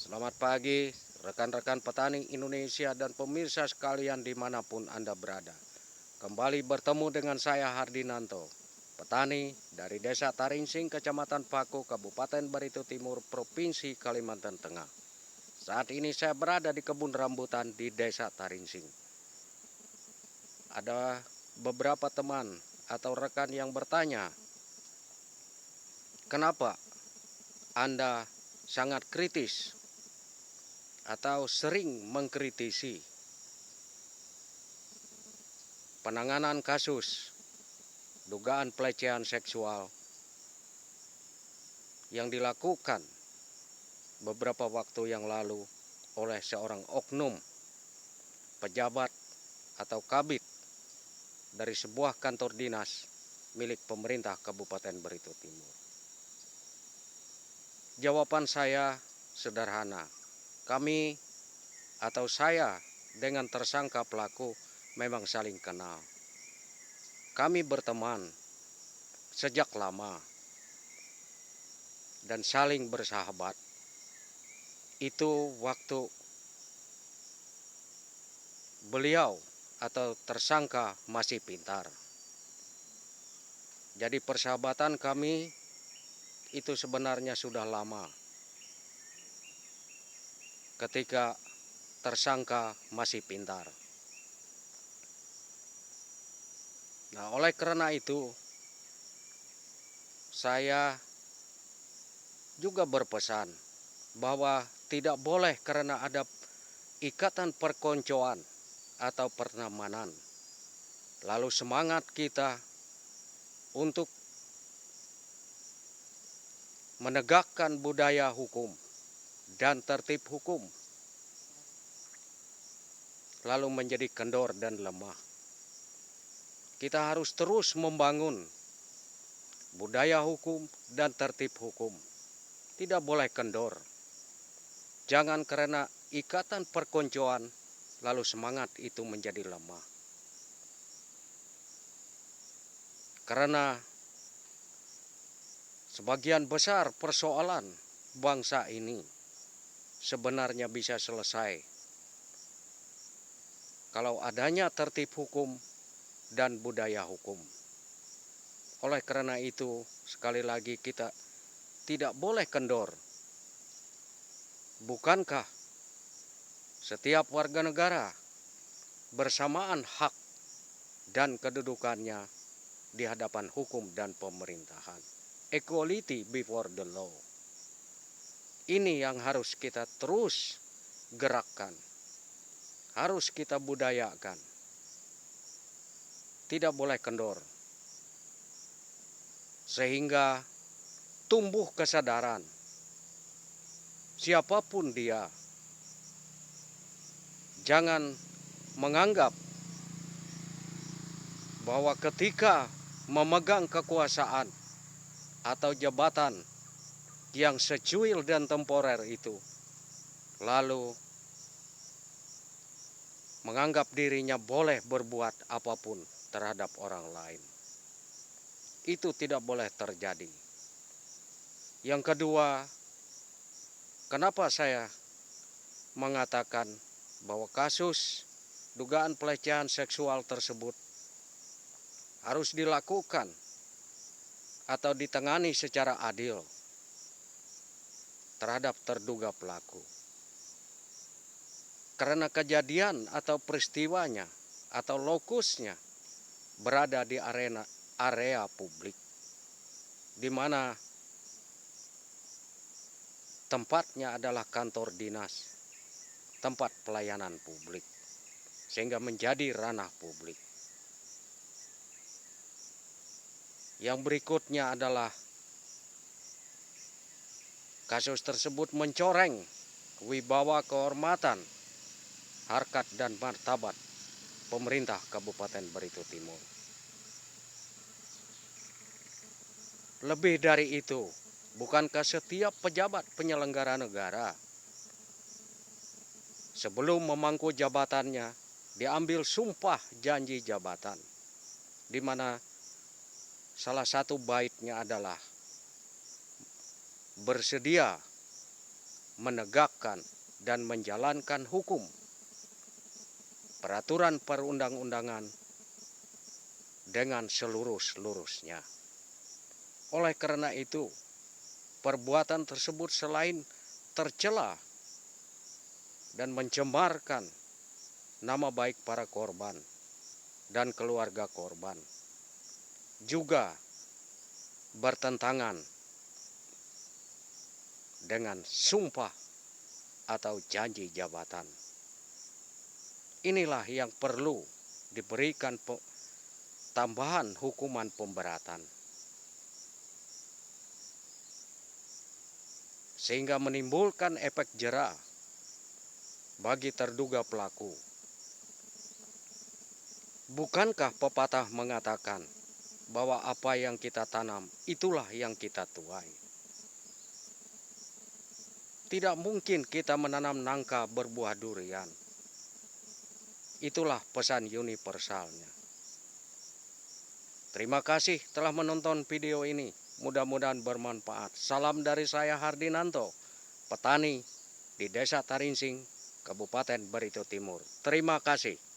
Selamat pagi, rekan-rekan petani Indonesia dan pemirsa sekalian dimanapun Anda berada. Kembali bertemu dengan saya Hardinanto, petani dari Desa Taringsing, Kecamatan Pako, Kabupaten Barito Timur, Provinsi Kalimantan Tengah. Saat ini saya berada di kebun rambutan di Desa Taringsing. Ada beberapa teman atau rekan yang bertanya, kenapa Anda sangat kritis atau sering mengkritisi penanganan kasus dugaan pelecehan seksual yang dilakukan beberapa waktu yang lalu oleh seorang oknum pejabat atau kabid dari sebuah kantor dinas milik pemerintah Kabupaten Barito Timur. Jawaban saya sederhana. Kami atau saya dengan tersangka pelaku memang saling kenal. Kami berteman sejak lama dan saling bersahabat. Itu waktu beliau atau tersangka masih pintar. Jadi persahabatan kami itu sebenarnya sudah lama. Ketika tersangka masih pintar. Nah, oleh karena itu saya juga berpesan bahwa tidak boleh karena ada ikatan perkoncoan atau pertemanan. Lalu semangat kita untuk menegakkan budaya hukum dan tertib hukum lalu menjadi kendor dan lemah. Kita harus terus membangun budaya hukum dan tertib hukum. Tidak boleh kendor. Jangan karena ikatan perkoncoan lalu semangat itu menjadi lemah. Karena sebagian besar persoalan bangsa ini sebenarnya bisa selesai kalau adanya tertib hukum dan budaya hukum. Oleh karena itu, sekali lagi kita tidak boleh kendor. Bukankah setiap warga negara bersamaan hak dan kedudukannya di hadapan hukum dan pemerintahan? Equality before the law. Ini yang harus kita terus gerakkan. Harus kita budayakan. Tidak boleh kendor. Sehingga tumbuh kesadaran. Siapapun dia, jangan menganggap bahwa ketika memegang kekuasaan atau jabatan yang secuil dan temporer itu, lalu menganggap dirinya boleh berbuat apapun terhadap orang lain. Itu tidak boleh terjadi. Yang kedua, kenapa saya mengatakan bahwa kasus dugaan pelecehan seksual tersebut harus dilakukan atau ditangani secara adil terhadap terduga pelaku. Karena kejadian atau peristiwanya atau lokusnya berada di area publik, di mana tempatnya adalah kantor dinas, tempat pelayanan publik, sehingga menjadi ranah publik. Yang berikutnya adalah kasus tersebut mencoreng wibawa kehormatan, harkat dan martabat pemerintah Kabupaten Barito Timur. Lebih dari itu, bukankah setiap pejabat penyelenggara negara sebelum memangku jabatannya diambil sumpah janji jabatan, di mana salah satu baitnya adalah bersedia menegakkan dan menjalankan hukum, peraturan perundang-undangan dengan seluruh-seluruhnya. Oleh karena itu, perbuatan tersebut selain tercela dan mencemarkan nama baik para korban dan keluarga korban, juga bertentangan dengan sumpah atau janji jabatan. Inilah yang perlu diberikan tambahan hukuman pemberatan, sehingga menimbulkan efek jera bagi terduga pelaku. Bukankah pepatah mengatakan bahwa apa yang kita tanam itulah yang kita tuai? Tidak mungkin kita menanam nangka berbuah durian. Itulah pesan universalnya. Terima kasih telah menonton video ini. Mudah-mudahan bermanfaat. Salam dari saya Hardinanto, petani di Desa Tarinsing, Kabupaten Barito Timur. Terima kasih.